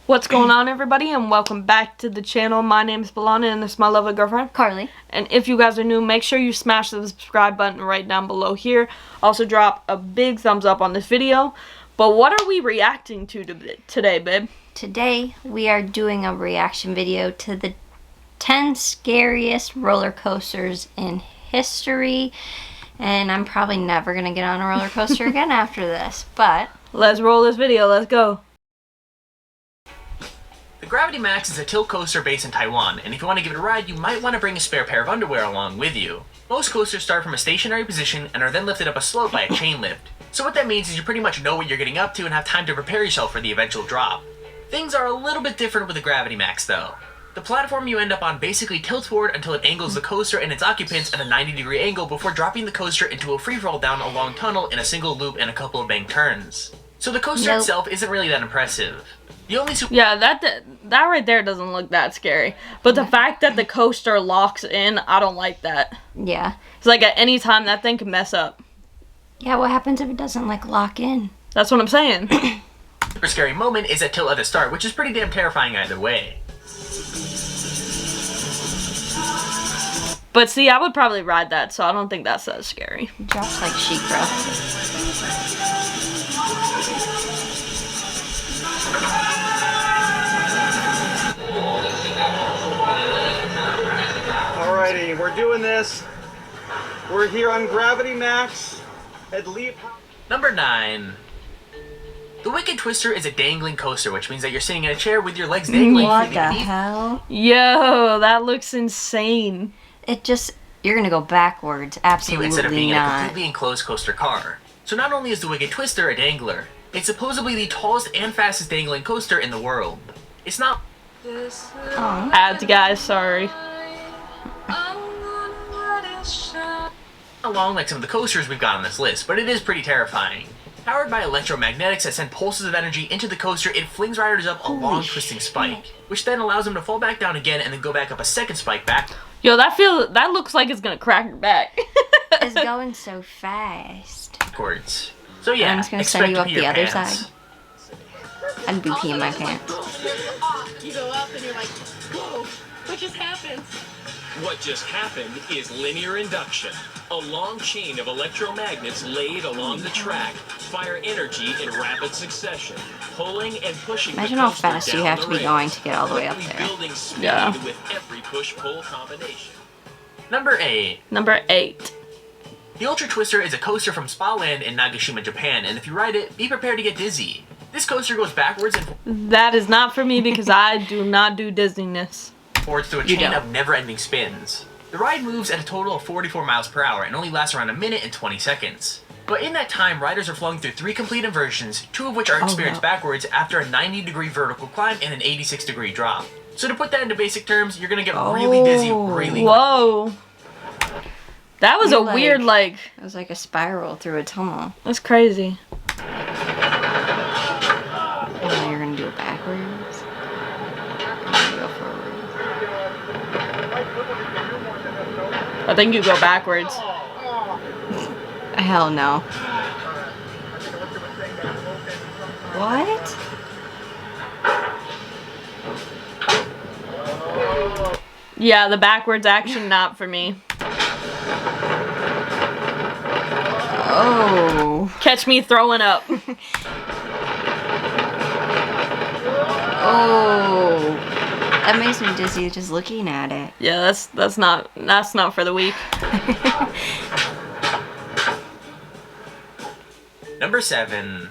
What's going on, everybody, and welcome back to the channel. My name is Balana, and this is my lovely girlfriend, Carly. And if you guys are new, make sure you smash the subscribe button right down below here. Also, drop a big thumbs up on this video. But what are we reacting to today, babe? Today, we are doing a reaction video to the 10 scariest roller coasters in history. And I'm probably never going to get on a roller coaster again after this, but... Let's roll this video. Let's go. The Gravity Max is a tilt coaster based in Taiwan, and if you want to give it a ride, you might want to bring a spare pair of underwear along with you. Most coasters start from a stationary position and are then lifted up a slope by a chain lift. So what that means is you pretty much know what you're getting up to and have time to prepare yourself for the eventual drop. Things are a little bit different with the Gravity Max though. The platform you end up on basically tilts forward until it angles the coaster and its occupants at a 90-degree angle before dropping the coaster into a free-fall down a long tunnel in a single loop and a couple of bank turns. So the coaster itself isn't really that impressive. The only that right there doesn't look that scary. But the fact that the coaster locks in, I don't like that. Yeah. It's like at any time that thing can mess up. Yeah, what happens if it doesn't, like, lock in? That's what I'm saying. super scary moment is at tilt at the start, which is pretty damn terrifying either way. But see, I would probably ride that, so I don't think that's that scary. It drops like sheep, Alrighty, we're doing this. We're here on Gravity Max at Leap. Number 9. The Wicked Twister is a dangling coaster, which means that you're sitting in a chair with your legs dangling. What the hell? Yo, that looks insane. It just, you're gonna go backwards. Absolutely instead of being not. in a completely enclosed coaster car. So not only is the Wicked Twister a dangler, it's supposedly the tallest and fastest dangling coaster in the world. It's not... Ads, guys, sorry. Along like some of the coasters we've got on this list, but it is pretty terrifying. Powered by electromagnetics that send pulses of energy into the coaster, it flings riders up a long twisting spike, which then allows them to fall back down again and then go back up a second spike back. Yo, that looks like it's gonna crack your back. It's going so fast. Backwards. So yeah, I'm just gonna expect send you to up pee the your other pants. side. I'd be peeing my pants. You go up and you're like, whoa, what just happened? What just happened is linear induction. A long chain of electromagnets laid along the track fire energy in rapid succession, pulling and pushing Imagine the how coaster fast you down have the to be rails, going to get all the way up quickly there. building speed Yeah. with every push-pull combination. Number 8. Number 8. The Ultra Twister is a coaster from Spa Land in Nagashima, Japan, and if you ride it, be prepared to get dizzy. This coaster goes backwards and That is not for me because I do not do dizziness. forwards through a chain of never-ending spins. The ride moves at a total of 44 miles per hour and only lasts around a minute and 20 seconds. But in that time, riders are flowing through 3 complete inversions, 2 of which are experienced backwards after a 90-degree vertical climb and an 86-degree drop. So to put that into basic terms, you're gonna get really dizzy really Whoa. That was a weird, like... It was like a spiral through a tunnel. That's crazy. And now you're gonna do it backwards. You're gonna go forward. I think you go backwards. Hell no. What? Yeah, the backwards action, not for me. Oh. Catch me throwing up. Oh. That makes me dizzy just looking at it. Yeah, that's not for the weak. Number 7.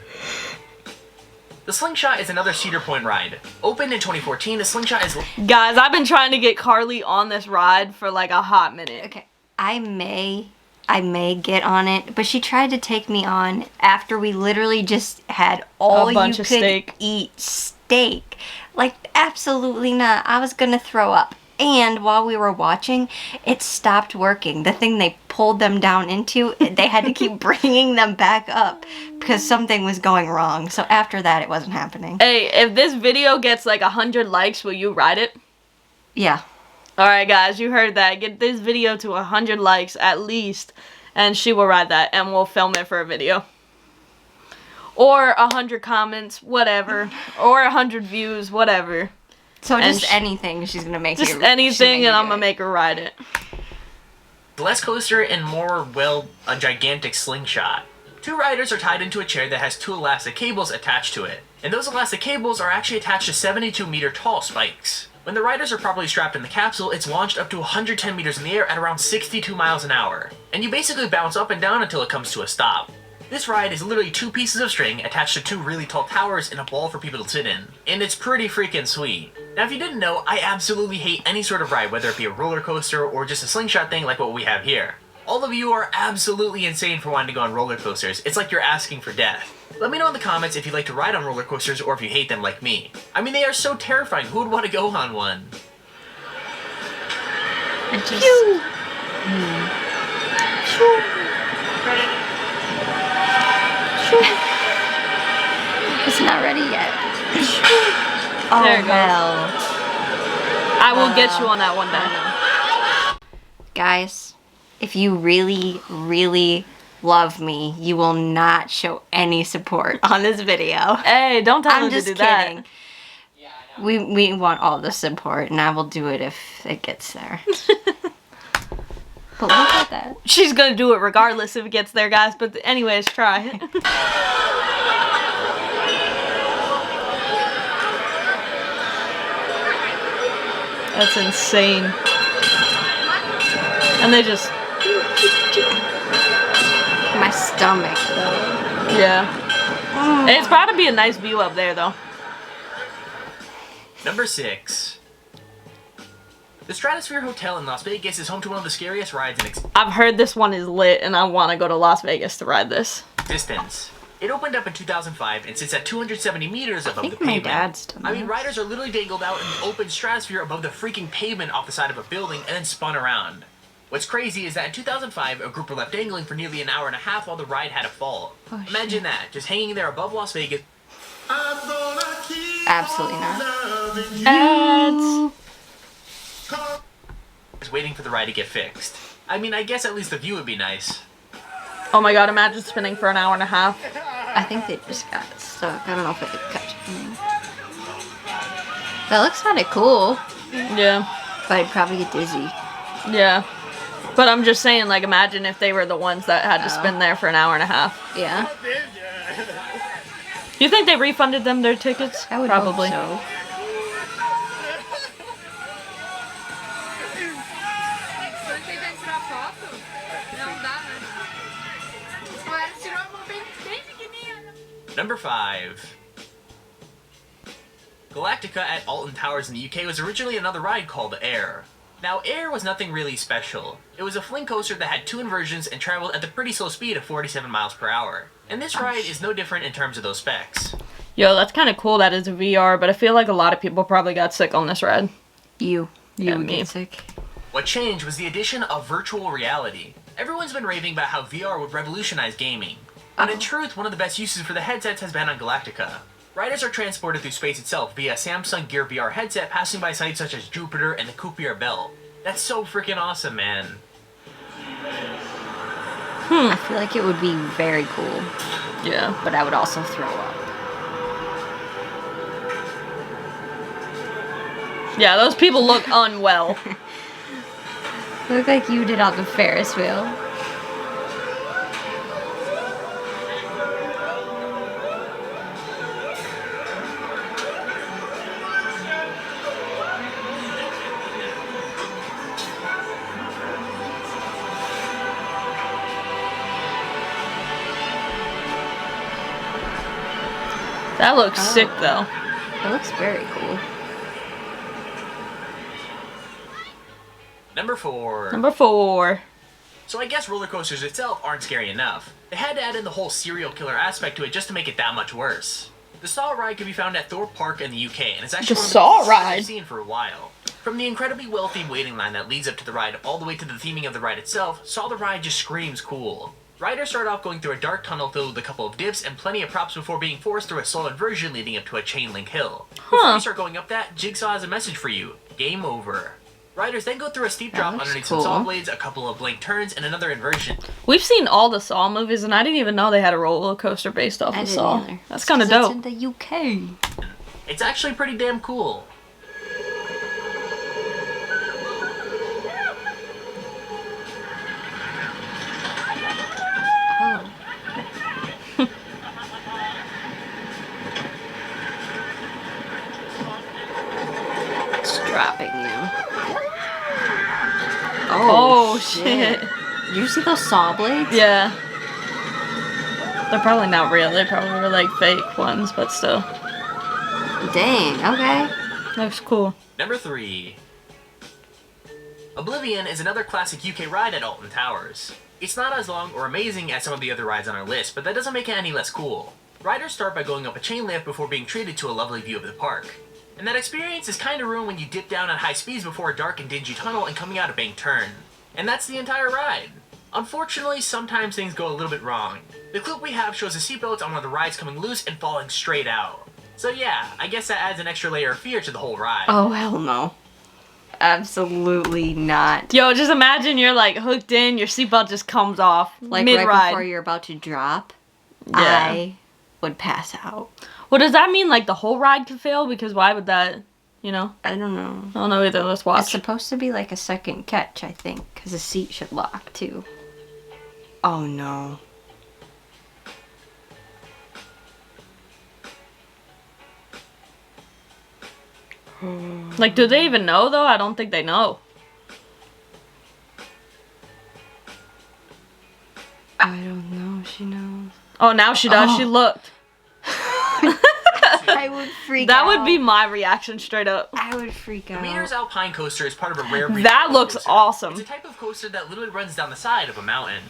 The Slingshot is another Cedar Point ride. Opened in 2014, the Slingshot is... Guys, I've been trying to get Carly on this ride for like a hot minute. Okay. I may get on it, but she tried to take me on after we literally just had all A bunch you of could steak. eat steak. Like, absolutely not. I was gonna throw up. And while we were watching, it stopped working. The thing they pulled them down into, they had to keep bringing them back up because something was going wrong. So after that, it wasn't happening. Hey, if this video gets like 100 likes, will you ride it? Yeah. Alright guys, you heard that. Get this video to 100 likes at least, and she will ride that, and we'll film it for a video. or 100 comments, whatever, or 100 views, whatever. So And just anything she's gonna make Just you. anything, and I'm gonna make her ride it. The less coaster and more, well, a gigantic slingshot. 2 riders are tied into a chair that has 2 elastic cables attached to it. And those elastic cables are actually attached to 72-meter tall spikes. When the riders are properly strapped in the capsule, it's launched up to 110 meters in the air at around 62 miles an hour. And you basically bounce up and down until it comes to a stop. This ride is literally 2 pieces of string attached to 2 really tall towers and a ball for people to sit in. And it's pretty freaking sweet. Now if you didn't know, I absolutely hate any sort of ride, whether it be a roller coaster or just a slingshot thing like what we have here. All of you are absolutely insane for wanting to go on roller coasters. It's like you're asking for death. Let me know in the comments if you like to ride on roller coasters or if you hate them like me. I mean, they are so terrifying. Who would want to go on one? I just. It's not ready yet. Oh, There it goes. hell. I will get you on that one day. Guys, if you really, really love me, you will not show any support on this video. Hey, don't tell I'm me to just do kidding. that. We want all the support, and I will do it if it gets there. But look at that. She's gonna do it regardless if it gets there, guys. But anyways, try. That's insane. And they just, My stomach, though. yeah. It's probably be a nice view up there, though. Number 6. The Stratosphere Hotel in Las Vegas is home to one of the scariest rides in I've heard this one is lit, and I want to go to Las Vegas to ride this. existence. It opened up in 2005 and sits at 270 meters above I the think my pavement. dad's done I mean, this. riders are literally dangled out in the open stratosphere above the freaking pavement off the side of a building and then spun around. What's crazy is that in 2005, a group were left dangling for nearly an hour and a half while the ride had a fall. Oh, Imagine that, just hanging there above Las Vegas. Absolutely not. Ads. Just waiting for the ride to get fixed. I mean, I guess at least the view would be nice. Oh my god, imagine spinning for an hour and a half. I think they just got stuck. I don't know if I could catch it. That looks kind of cool, Yeah. but I'd probably get dizzy. Yeah. But I'm just saying, like, imagine if they were the ones that had to Oh. spin there for an hour and a half. Yeah, You think they refunded them their tickets? I would Probably. hope so. Você tem que tirar foto? Não dá, né? Ué, tirou uma bem pequenininha. Number 5. Galactica at Alton Towers in the UK was originally another ride called Air. Now, Air was nothing really special. It was a fling coaster that had 2 inversions and traveled at the pretty slow speed of 47 miles per hour. And this ride is no different in terms of those specs. Yo, that's kind of cool that it's a VR, but I feel like a lot of people probably got sick on this ride. You Yeah, would me. get sick. What changed was the addition of virtual reality. Everyone's been raving about how VR would revolutionize gaming. But in truth, one of the best uses for the headsets has been on Galactica. Riders are transported through space itself via a Samsung Gear VR headset passing by sites such as Jupiter and the Kuiper Belt. That's so freaking awesome, man. I feel like it would be very cool, Yeah. but I would also throw up. Yeah, those people look unwell. Look like you did on the Ferris wheel. That looks sick, though. It looks very cool. Number 4. Number 4. So I guess roller coasters itself aren't scary enough. They had to add in the whole serial killer aspect to it just to make it that much worse. The Saw ride can be found at Thorpe Park in the UK, and it's actually The one of Saw the best rides ride? I've seen for a while. From the incredibly well-themed waiting line that leads up to the ride all the way to the theming of the ride itself, Saw the ride just screams cool. Riders start off going through a dark tunnel filled with a couple of dips and plenty of props before being forced through a slow inversion leading up to a chain link hill. Before Huh. you start going up that, Jigsaw has a message for you. Game over. Riders then go through a steep drop looks underneath cool. some saw blades, a couple of blank turns, and another inversion. We've seen all the Saw movies, and I didn't even know they had a roller coaster based off I of didn't Saw. either. That's kind of 'Cause dope. It's in the UK. It's actually pretty damn cool. Oh. It's dropping you. Oh, shit. Did you see those saw blades? Yeah. They're probably not real. They probably were like fake ones, but still. Dang, okay. Looks cool. Number 3. Oblivion is another classic UK ride at Alton Towers. It's not as long or amazing as some of the other rides on our list, but that doesn't make it any less cool. Riders start by going up a chain lift before being treated to a lovely view of the park. And that experience is kinda ruined when you dip down at high speeds before a dark and dingy tunnel and coming out a banked turn. And that's the entire ride. Unfortunately, sometimes things go a little bit wrong. The clip we have shows the seatbelts on one of the rides coming loose and falling straight out. So yeah, I guess that adds an extra layer of fear to the whole ride. Oh, hell no. Absolutely not. Yo, just imagine you're like hooked in, your seatbelt just comes off Like mid-ride. right before you're about to drop, Yeah. I would pass out. Well, does that mean like the whole ride could fail? Because why would that, you know? I don't know. I don't know either. Let's It's watch. supposed to be like a second catch, I think, because the seat should lock too. Oh no. Like, do they even know though? I don't think they know. I don't know. She knows. Oh, now she does. Oh. She looked. I would freak That out. would be my reaction straight up. I would freak out. The Meter's Alpine Coaster is part of a rare breed That of looks coaster. awesome. It's a type of coaster that literally runs down the side of a mountain.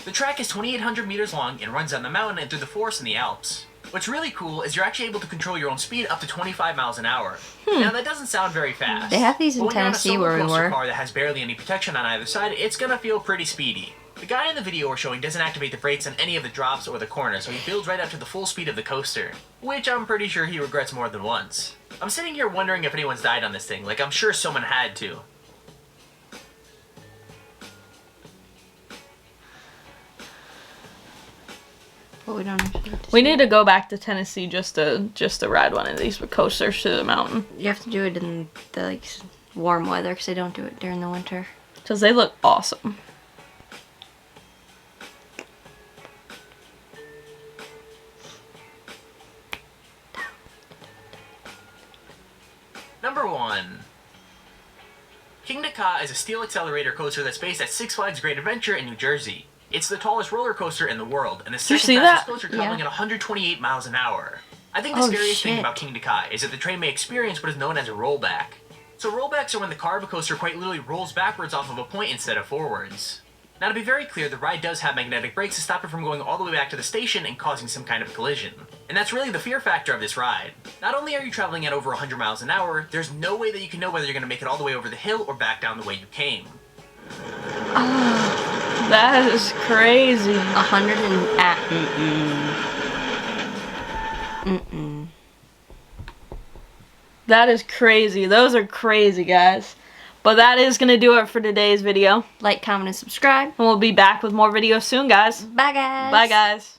The track is 2,800 meters long and runs down the mountain and through the forest in the Alps. What's really cool is you're actually able to control your own speed up to 25 miles an hour. Now that doesn't sound very fast. They have these in but when you're on a Tennessee solo where we coaster were. car that has barely any protection on either side, it's gonna feel pretty speedy. The guy in the video we're showing doesn't activate the brakes on any of the drops or the corners, so he builds right up to the full speed of the coaster, which I'm pretty sure he regrets more than once. I'm sitting here wondering if anyone's died on this thing, like I'm sure someone had to. But we don't actually have to We see need it. to go back to Tennessee just to ride one of these coasters to the mountain. You have to do it in the like warm weather because they don't do it during the winter. Because they look awesome. Number 1. King Daikai is a steel accelerator coaster that's based at Six Flags Great Adventure in New Jersey. It's the tallest roller coaster in the world, and the Did you second see fastest that? coaster traveling Yeah. at 128 miles an hour. I think the Oh, scariest thing shit. about King Daikai is that the train may experience what is known as a rollback. So rollbacks are when the car of a coaster quite literally rolls backwards off of a point instead of forwards. Now to be very clear, the ride does have magnetic brakes to stop it from going all the way back to the station and causing some kind of collision. And that's really the fear factor of this ride. Not only are you traveling at over 100 miles an hour, there's no way that you can know whether you're going to make it all the way over the hill or back down the way you came. That is crazy. 100 and mm-mm. That is crazy. Those are crazy, guys. But that is going to do it for today's video. Like, comment, and subscribe. And we'll be back with more videos soon, guys. Bye, guys. Bye, guys.